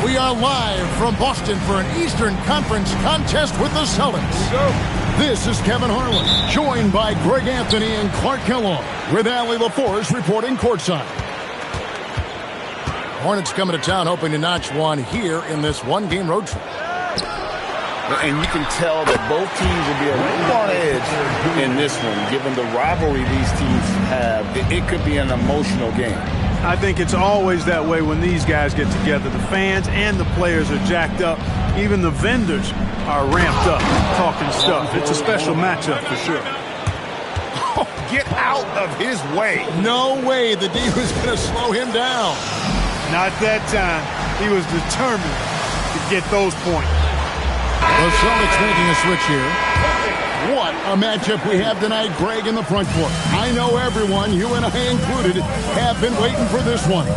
We are live from Boston for an Eastern Conference contest with the Celtics. This is Kevin Harlan, joined by Greg Anthony and Clark Kellogg, with Allie LaForce reporting courtside. Hornets coming to town hoping to notch one here in this one-game road trip. And you can tell that both teams will be a little on edge in this one. Given the rivalry these teams have, it could be an emotional game. I think it's always that way when these guys get together. The fans and the players are jacked up. Even the vendors are ramped up, talking stuff. It's a special matchup for sure. Oh, get out of his way. No way the D was going to slow him down. Not that time. He was determined to get those points. The Celtics making a switch here. What a matchup we have tonight, Greg, in the front court. I know everyone, you and I included, have been waiting for this one.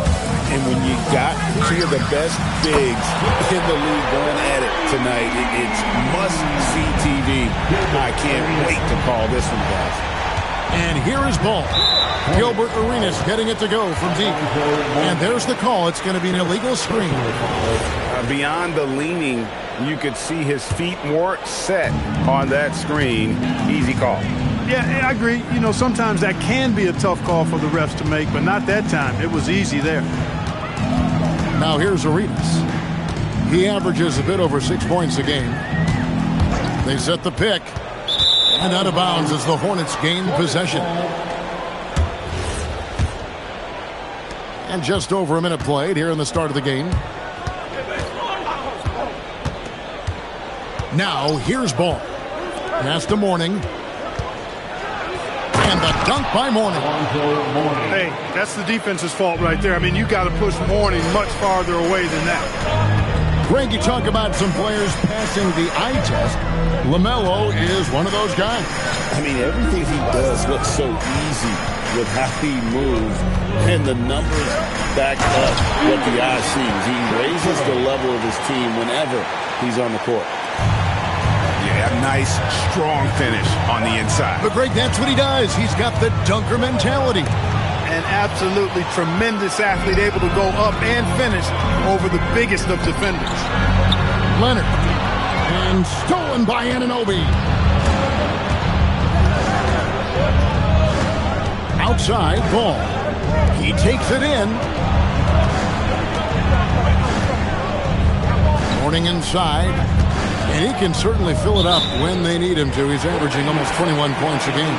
And when you got two of the best bigs in the league going at it tonight, it's must-see TV. I can't wait to call this one, guys. And here is ball. Gilbert Arenas getting it to go from deep. And there's the call. It's going to be an illegal screen. Beyond the leaning, you could see his feet weren't set on that screen. Easy call. Yeah, I agree. You know, sometimes that can be a tough call for the refs to make, but not that time. It was easy there. Now here's Arenas. He averages a bit over 6 points a game. They set the pick. And out of bounds as the Hornets gain possession. And just over a minute played here in the start of the game. Now, here's ball. Pass to Mourning. And the dunk by Mourning. Hey, that's the defense's fault right there. I mean, you got to push Mourning much farther away than that. Greg, you talk about some players passing the eye test. LaMelo is one of those guys. I mean, everything he does looks so easy with how he moves. And the numbers back up what the eye sees. He raises the level of his team whenever he's on the court. Yeah, nice, strong finish on the inside. But Greg, that's what he does. He's got the dunker mentality. An absolutely tremendous athlete, able to go up and finish over the biggest of defenders. Leonard. And stolen by Anunoby. Outside ball. He takes it in. Mourning inside. And he can certainly fill it up when they need him to. He's averaging almost 21 points a game.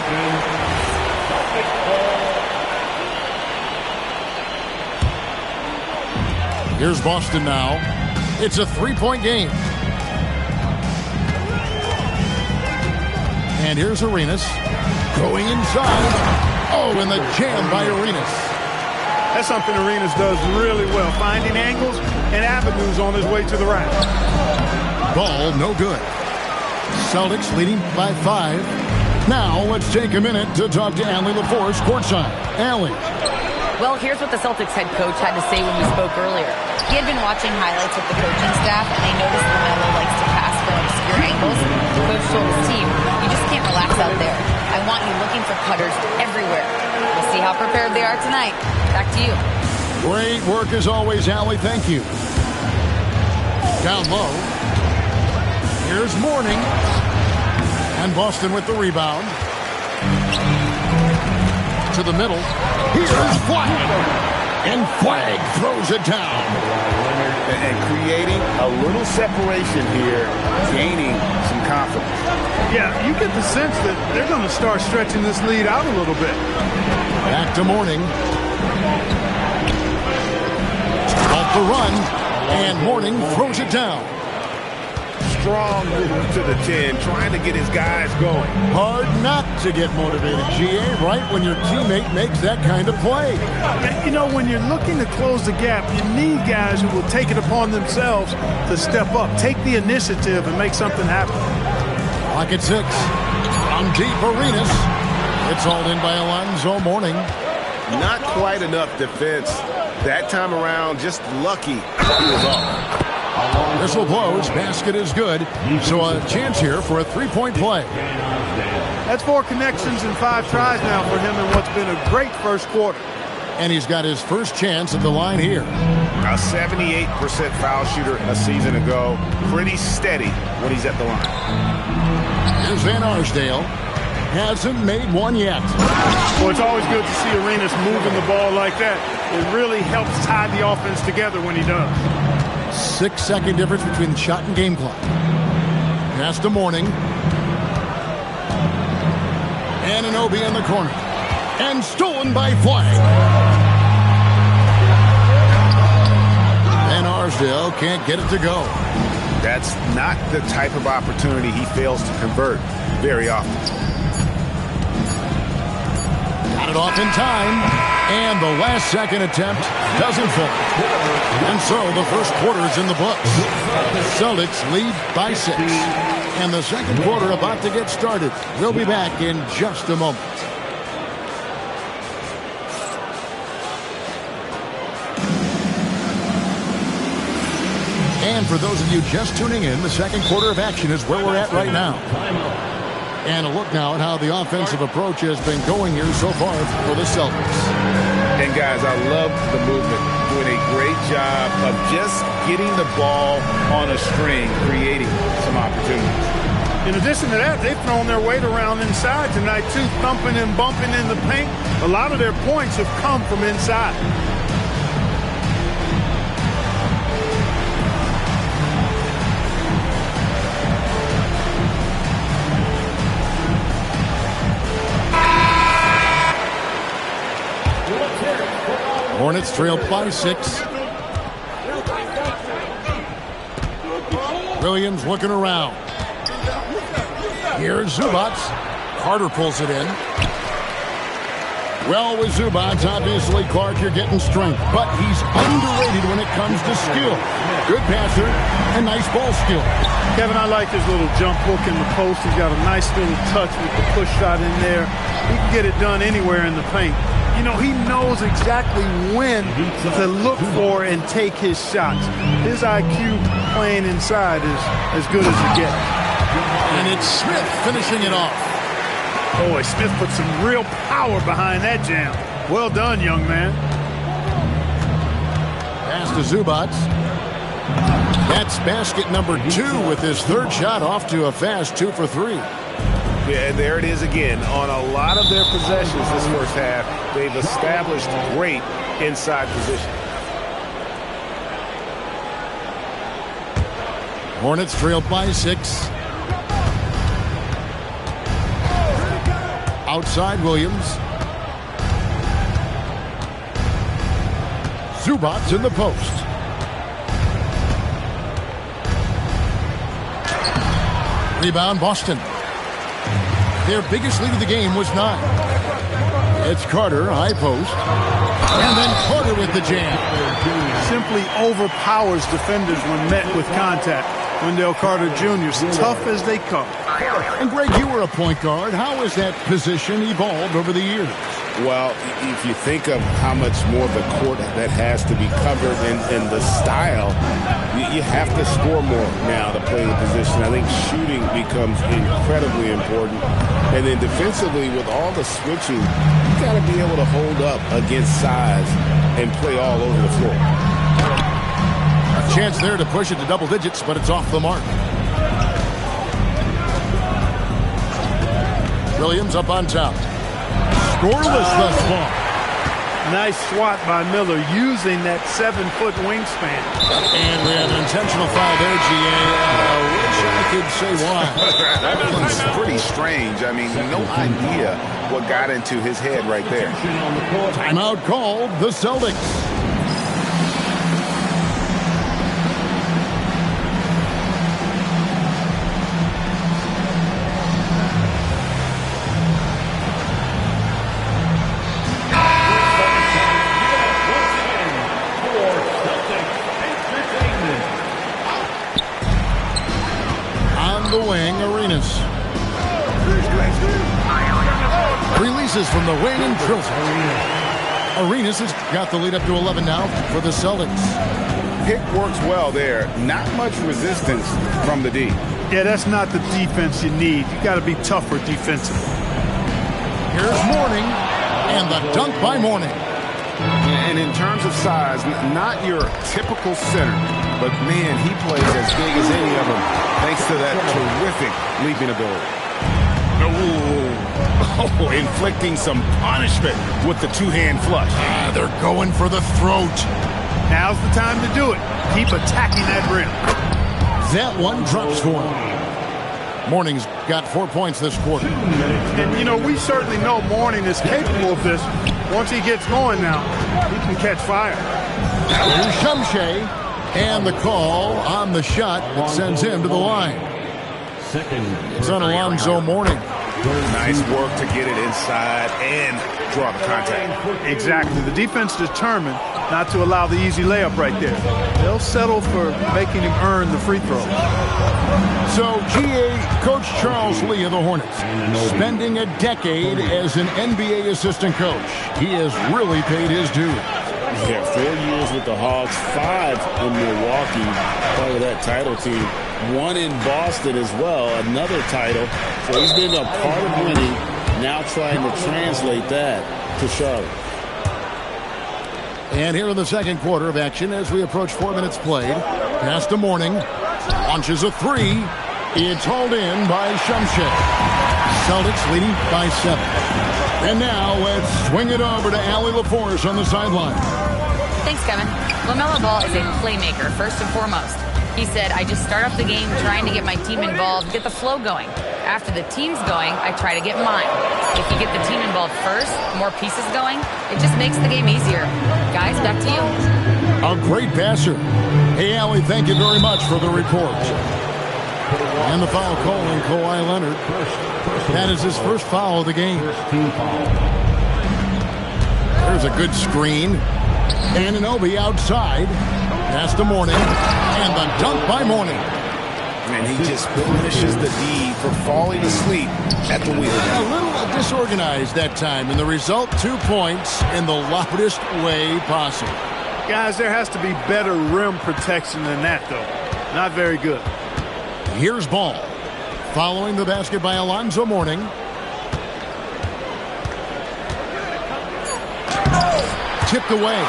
Here's Boston now. It's a three-point game. And here's Arenas. Going inside. Oh, and the jam by Arenas. That's something Arenas does really well. Finding angles and avenues on his way to the rack. Ball, no good. Celtics leading by 5. Now, let's take a minute to talk to Allie LaForce courtside. Allie. Well, here's what the Celtics head coach had to say when we spoke earlier. He had been watching highlights with the coaching staff, and they noticed LaMelo likes to pass from obscure angles. The coach told his team, you just can't relax out there. I want you looking for cutters everywhere. We'll see how prepared they are tonight. Back to you. Great work as always, Allie. Thank you. Down low. Here's Mourning. And Boston with the rebound. To the middle. Here's Flagg. And Flagg throws it down. And creating a little separation here, gaining some confidence. Yeah, you get the sense that they're going to start stretching this lead out a little bit. Back to Mourning. Off the run. And Mourning throws it down. Strong move to the 10, trying to get his guys going. Hard not to get motivated, GA, right when your teammate makes that kind of play. You know, when you're looking to close the gap, you need guys who will take it upon themselves to step up, take the initiative, and make something happen. Clock at 6. From deep Arenas. It's hauled in by Alonzo Mourning. Not quite enough defense that time around, just lucky he was off. Whistle blows, basket is good, so a chance here for a three-point play. That's 4 connections and 5 tries now for him in what's been a great first quarter. And he's got his first chance at the line here. A 78% foul shooter a season ago. Pretty steady when he's at the line. Here's Van Arsdale. Hasn't made one yet. Well, it's always good to see Arenas moving the ball like that. It really helps tie the offense together when he does. 6-second difference between the shot and game clock. Pass to Mourning. Anunoby in the corner. And stolen by Flag. Van Arsdale can't get it to go. That's not the type of opportunity he fails to convert very often. Got it off in time. And the last second attempt doesn't fall. And so the first quarter is in the books. Celtics lead by 6. And the second quarter about to get started. We'll be back in just a moment. And for those of you just tuning in, the second quarter of action is where we're at right now. And a look now at how the offensive approach has been going here so far for the Celtics. And guys, I love the movement. Doing a great job of just getting the ball on a string, creating some opportunities. In addition to that, they've thrown their weight around inside tonight, too, thumping and bumping in the paint. A lot of their points have come from inside. Hornets trail by 6. Williams looking around. Here's Zubac. Carter pulls it in. Well, with Zubac, obviously, Clark, you're getting strength. But he's underrated when it comes to skill. Good passer and nice ball skill. Kevin, I like his little jump hook in the post. He's got a nice little touch with the push shot in there. He can get it done anywhere in the paint. You know, he knows exactly when to look for and take his shots. His IQ playing inside is as good as you get. And it's Smith finishing it off. Boy, Smith put some real power behind that jam. Well done, young man. Pass to Zubac. That's basket number 2 with his third shot off to a fast 2 for 3. Yeah, and there it is again. On a lot of their possessions this first half, they've established great inside position. Hornets trail by 6. Outside Williams. Zubac in the post. Rebound Boston. Their biggest lead of the game was 9. It's Carter, high post. And then Carter with the jam. Simply overpowers defenders when met with contact. Wendell Carter Jr. is tough as they come. And Greg, you were a point guard. How has that position evolved over the years? Well, if you think of how much more of the court that has to be covered and the style, you have to score more now to play the position. I think shooting becomes incredibly important. And then defensively, with all the switching, you got to be able to hold up against size and play all over the floor. A chance there to push it to double digits, but it's off the mark. Williams up on top. Scoreless thus far. Nice swat by Miller using that 7-foot wingspan. And we have an intentional foul there, GA. Wish I could say why. That was pretty strange. I mean, no idea what got into his head right there. Timeout called the Celtics. The wing, Arenas. Releases from the wing and drills it. Arenas has got the lead up to 11 now for the Celtics. Pick works well there. Not much resistance from the D. Yeah, that's not the defense you need. You got to be tougher defensively. Here's Mourning, and the dunk by Mourning. And in terms of size, not your typical center, but man, he plays as big as any of them thanks to that terrific leaping ability. Oh, inflicting some punishment with the two-hand flush. They're going for the throat. Now's the time to do it. Keep attacking that rim. That one drops for him. Mourning's got 4 points this quarter. And, you know, we certainly know Mourning is capable of this. Once he gets going now, he can catch fire. Here's Shumshay, and the call on the shot that sends him to the line. It's on Alonzo Mourning. Nice work to get it inside and draw the contact. Exactly. The defense determined not to allow the easy layup right there. They'll settle for making him earn the free throw. So, GA Coach Charles Lee of the Hornets, spending a decade as an NBA assistant coach. He has really paid his dues. Yeah, 4 years with the Hawks, 5 in Milwaukee, part of that title team. 1 in Boston as well, another title. So he's been a part of winning, now trying to translate that to Charlotte. And here in the second quarter of action as we approach 4 minutes played. Pass to Mourning. Launches a three. It's hauled in by Shumshay. Celtics leading by 7. And now let's swing it over to Allie LaForce on the sideline. Thanks, Kevin. LaMelo Ball is a playmaker, first and foremost. He said, I just start off the game trying to get my team involved, get the flow going. After the team's going, I try to get mine. If you get the team involved first, more pieces going, it just makes the game easier. Guys, back to you. A great passer. Hey, Allie, thank you very much for the report. And the foul call on Kawhi Leonard. That is his first foul of the game. There's a good screen. Anunoby outside. Pass to Mourning. And the dunk by Mourning. And he just punishes the D for falling asleep at the wheel. A little disorganized that time. And the result, 2 points in the loudest way possible. Guys, there has to be better rim protection than that, though. Not very good. Here's Ball. Following the basket by Alonzo Mourning. Tipped away.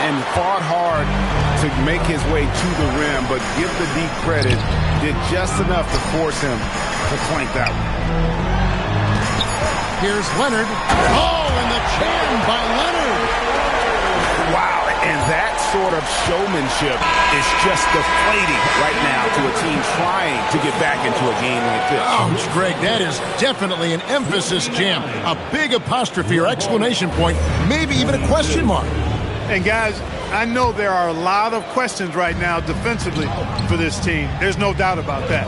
And fought hard to make his way to the rim, but give the D credit, did just enough to force him to clank that one. Here's Leonard. Oh, and the chin by Leonard. Wow, and that sort of showmanship is just deflating right now to a team trying to get back into a game like this. Ouch, Greg, that is definitely an emphasis jam. A big apostrophe or exclamation point, maybe even a question mark. And guys, I know there are a lot of questions right now defensively for this team. There's no doubt about that.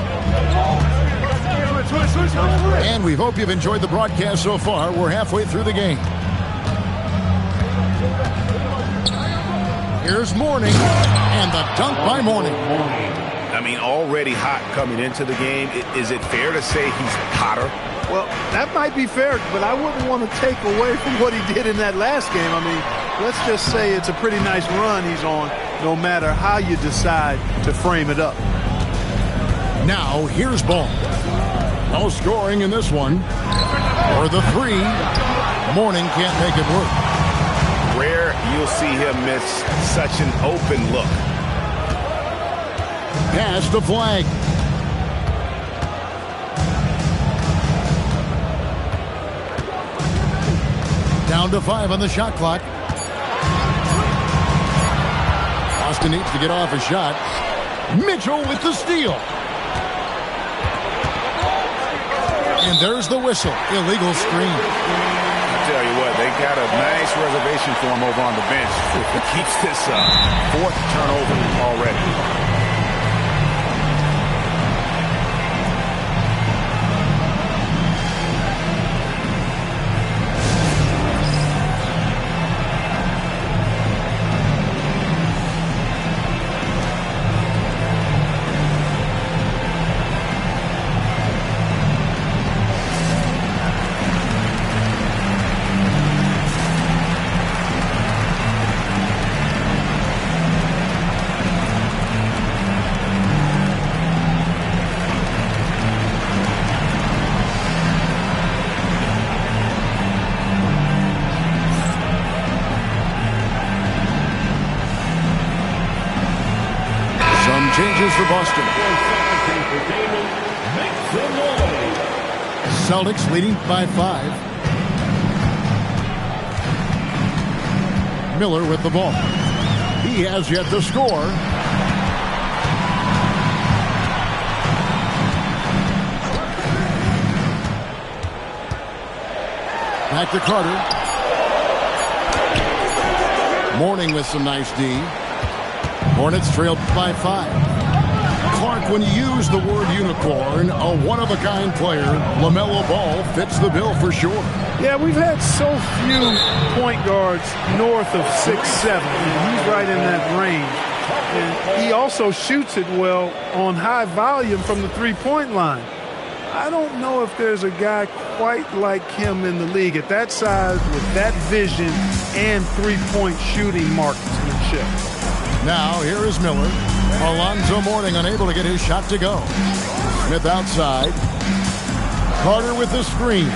And we hope you've enjoyed the broadcast so far. We're halfway through the game. Here's Mourning, and the dunk by Mourning. I mean, already hot coming into the game. Is it fair to say he's hotter? Well, that might be fair, but I wouldn't want to take away from what he did in that last game. I mean, let's just say it's a pretty nice run he's on, no matter how you decide to frame it up. Now, here's Ball. No scoring in this one. For the three, Mourning can't make it work. Rare you'll see him miss such an open look. Pass the flag. Down to 5 on the shot clock. Boston needs to get off a shot. Mitchell with the steal. And there's the whistle. Illegal screen. I tell you what, they got a nice reservation for him over on the bench. He keeps this 4th turnover already. changes for Boston. Celtics leading by 5. Miller with the ball. He has yet to score. Back to Carter. Mourning with some nice D. Hornets trailed by 5. Clark, when you use the word unicorn, a one-of-a-kind player, LaMelo Ball fits the bill for sure. Yeah, we've had so few point guards north of 6'7". He's right in that range. And he also shoots it well on high volume from the three-point line. I don't know if there's a guy quite like him in the league at that size with that vision and three-point shooting marksmanship. Now, here is Miller. Alonzo Mourning unable to get his shot to go. Smith outside. Carter with the screen.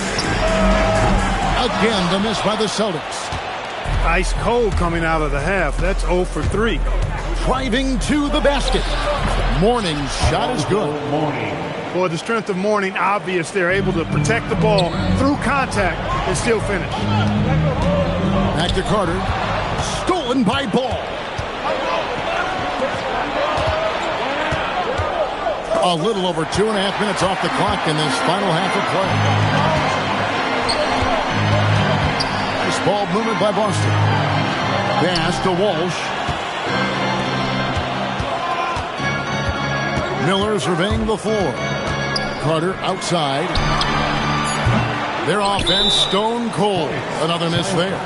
Again, the miss by the Celtics. Ice cold coming out of the half. That's 0 for 3. Driving to the basket. Mourning's shot is good. Boy, the strength of Mourning obvious. They're able to protect the ball through contact and still finish. Back to Carter. Stolen by Ball. A little over 2.5 minutes off the clock in this final half of play. Nice ball movement by Boston. Pass to Walsh. Miller surveying the floor. Carter outside. Their offense stone cold. Another miss there.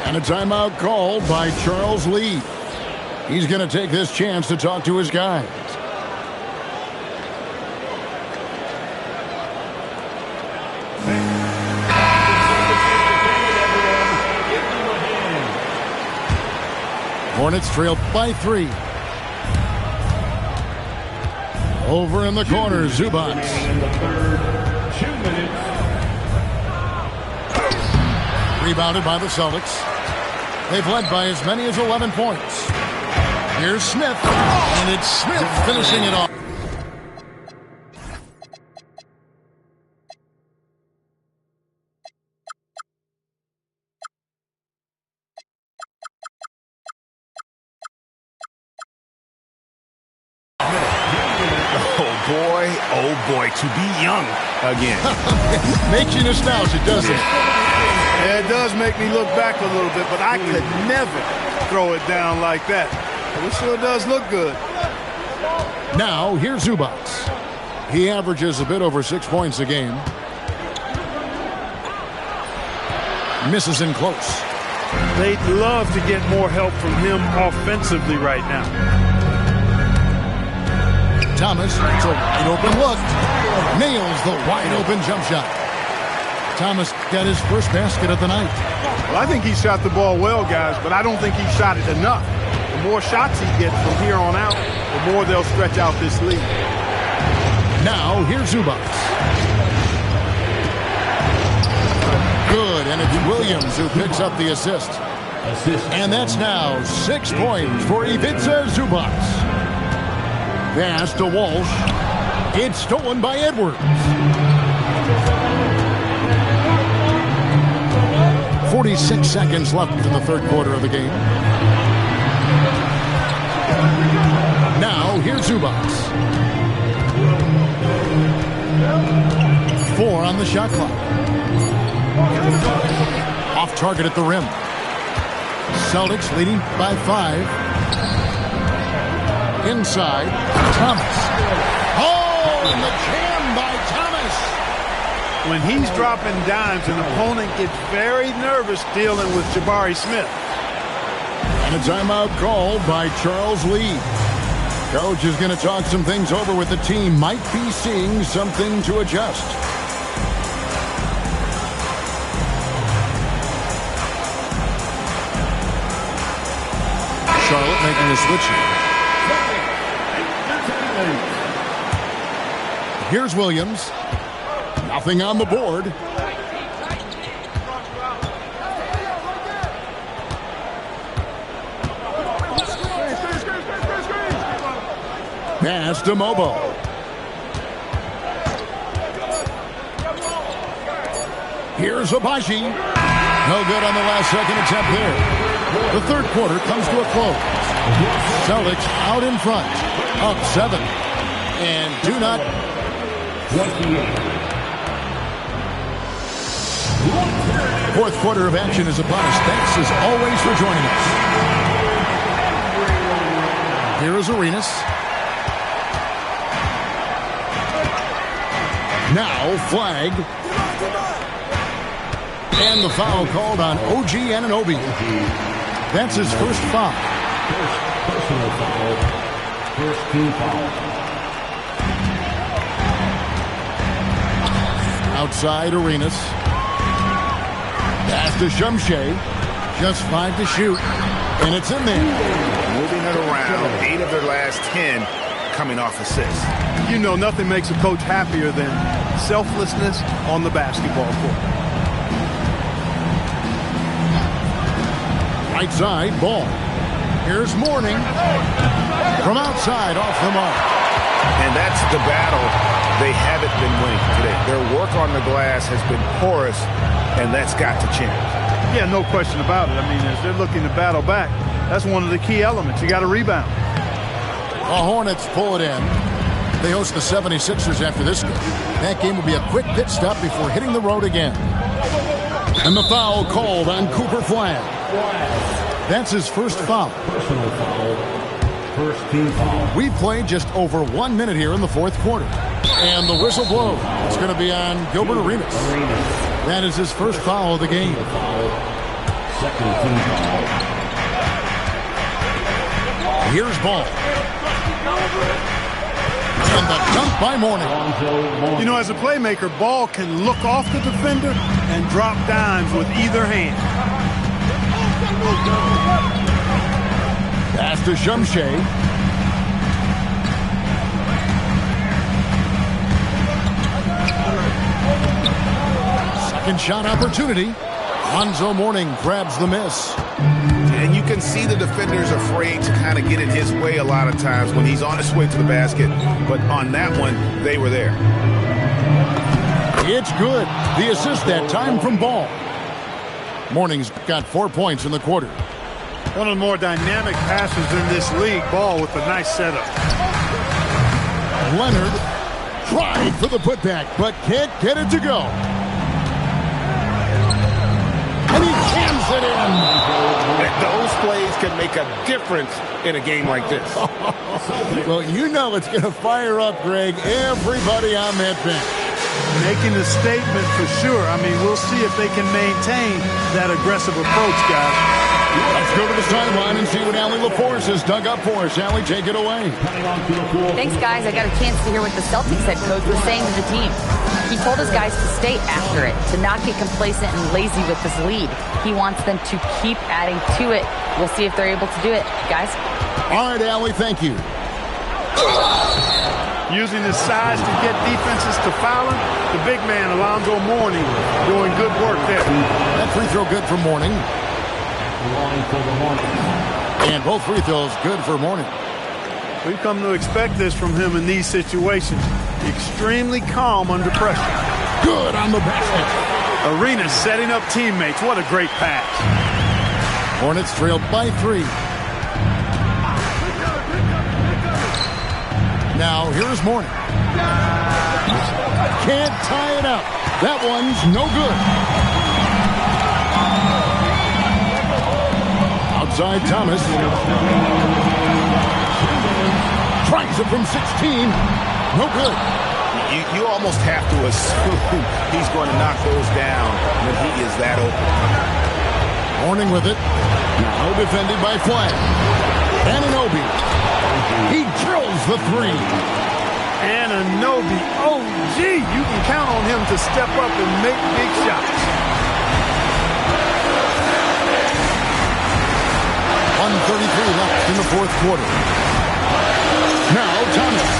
And a timeout called by Charles Lee. He's going to take this chance to talk to his guys. Hornets trailed by 3. Over in the corner, Zubac. Rebounded by the Celtics. They've led by as many as 11 points. Here's Smith, and it's Smith finishing it off. Oh boy, to be young again. Makes you nostalgic, doesn't it? Yeah, it does make me look back a little bit, but I could never throw it down like that. But it sure does look good. Now, here's Zubac. He averages a bit over 6 points a game. Misses in close. They'd love to get more help from him offensively right now. Thomas, it's a wide open look. Nails the wide open jump shot. Thomas got his first basket of the night. Well, I think he shot the ball well, guys, but I don't think he shot it enough. The more shots he gets from here on out, the more they'll stretch out this lead. Now, here's Zubac. Good, and it's Williams who picks up the assist. And that's now 6 points for Ivica Zubac. Pass to Walsh. It's stolen by Edwards. 46 seconds left in the third quarter of the game. Now, here's Zubac. 4 on the shot clock. Off target at the rim. Celtics leading by 5. Inside, Thomas. Oh, and the jam by Thomas. When he's dropping dimes, an opponent gets very nervous dealing with Jabari Smith. And a timeout called by Charles Lee. Coach is going to talk some things over with the team. Might be seeing something to adjust. Charlotte making a switch here. Here's Williams. Nothing on the board. Pass to Mobo. Here's Abaji. No good on the last second attempt there. The third quarter comes to a close. Celtics out in front. Up 7. And do not. Fourth quarter of action is upon us. Thanks as always for joining us. Here is Arenas. Now flag. And the foul called on OG Anunoby. That's his first foul. Personal foul. First team foul. Outside Arenas. Pass to Shumshay. Just 5 to shoot. And it's in there. Moving it around. 8 of their last 10 coming off assists. You know, nothing makes a coach happier than selflessness on the basketball court. Right side, ball. Here's Mourning. From outside, off the mark. And that's the battle they haven't been winning today. Their work on the glass has been porous, and that's got to change. Yeah, no question about it. I mean, as they're looking to battle back, that's one of the key elements. You got to rebound. The Hornets pull it in. They host the 76ers after this game. That game will be a quick pit stop before hitting the road again. And the foul called on Cooper Flag. That's his first foul. Personal foul. First team foul. We've played just over 1 minute here in the fourth quarter. And the whistle blows. It's going to be on Gilbert Arenas. That is his first foul of the game. Second team foul. Here's Ball. And the dunk by Mourning. You know, as a playmaker, Ball can look off the defender and drop dimes with either hand. Pass to Shumshay. Second shot opportunity. Lonzo Mourning grabs the miss. And you can see the defender's afraid to kind of get in his way a lot of times when he's on his way to the basket. But on that one, they were there. It's good. The assist that time from Ball. Mourning's got 4 points in the quarter. One of the more dynamic passers in this league. Ball with a nice setup. Leonard tried for the putback, but can't get it to go. And he jams it in. Those plays can make a difference in a game like this. Well, you know it's going to fire up, Greg, everybody on that bench. Making a statement for sure. I mean, we'll see if they can maintain that aggressive approach, guys. Let's go to the sideline and see what Allie LaForce has dug up for us. Allie, take it away. Thanks, guys. I got a chance to hear what the Celtics head coach was saying to the team. He told his guys to stay after it, to not get complacent and lazy with this lead. He wants them to keep adding to it. We'll see if they're able to do it, guys. All right, Allie, thank you. Using his size to get defenses to foul him. The big man, Alonzo Mourning, doing good work there. That free throw good for Mourning. And both free throws good for Mourning. We've come to expect this from him in these situations. Extremely calm under pressure. Good on the basket. Arenas setting up teammates. What a great pass. Hornets trailed by 3. Now here's Mourning. Can't tie it up. That one's no good. Outside Thomas. Tries it from 16. No good. You almost have to assume he's going to knock those down when he is that open. Mourning with it. Now defended by Flag. Anunoby. He drills the 3. Anunoby. Oh, gee. You can count on him to step up and make big shots. 1:33 left in the fourth quarter. Now Thomas.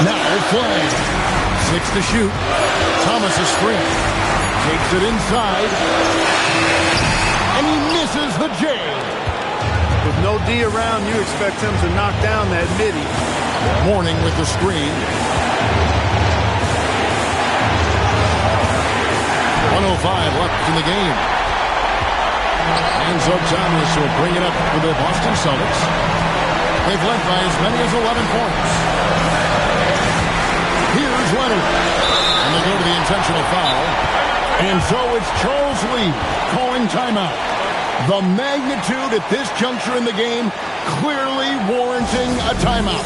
Now Flag. 6 to shoot. Thomas is free. Takes it inside. And he misses the J. The With no D around, you expect him to knock down that midi. Morning with the screen. 1:05 left in the game. And so Thomas will bring it up for the Boston Celtics. They've led by as many as 11 points. Here's Leonard. And they go to the intentional foul. And so it's Charles Lee calling timeout. The magnitude at this juncture in the game clearly warranting a timeout.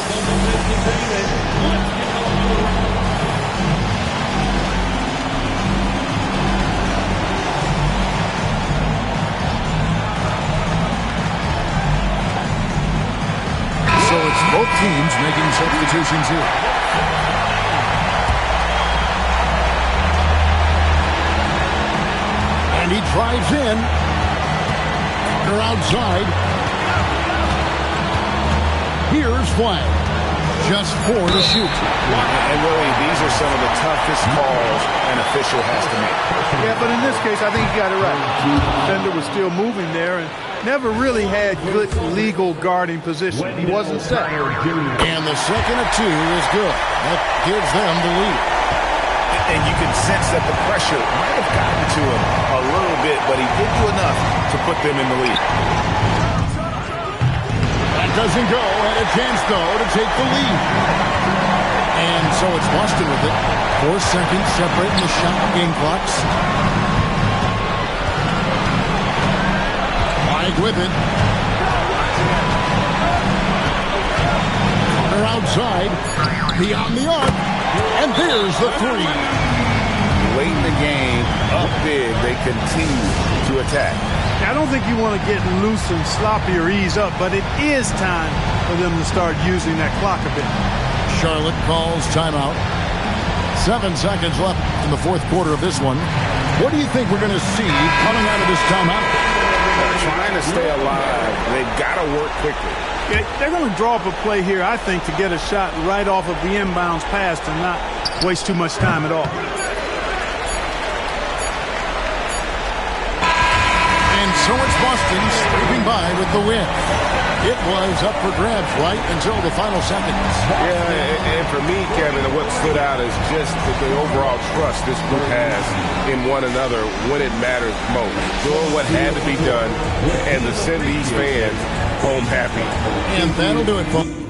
So it's both teams making substitutions here. And he drives in. They're outside. Here's Flag. Just 4 to shoot. And really, these are some of the toughest calls an official has to make. Yeah, but in this case, I think he got it right. The defender was still moving there and never really had good legal guarding position. He wasn't set. And the second of 2 is good. That gives them the lead. And you can sense that the pressure might have gotten to him a little bit, but he did do enough to put them in the lead. That doesn't go. Had a chance, though, to take the lead. And so it's Boston with it. 4 seconds separating the shot game clocks. Mike with it. They're outside. Beyond the arc. And there's the 3. Late in the game, up big, they continue to attack. I don't think you want to get loose and sloppy or ease up, but it is time for them to start using that clock a bit. Charlotte calls timeout. 7 seconds left in the fourth quarter of this one. What do you think we're going to see coming out of this timeout? Trying to stay alive. They've got to work quickly. Yeah, they're going to draw up a play here, I think, to get a shot right off of the inbounds pass and not waste too much time at all. And so it's Boston scraping by with the win. It was up for grabs right until the final seconds. Yeah, and for me, Kevin, what stood out is just the overall trust this group has in one another when it matters most. Doing what had to be done and to send these fans home happy. And that'll do it, folks.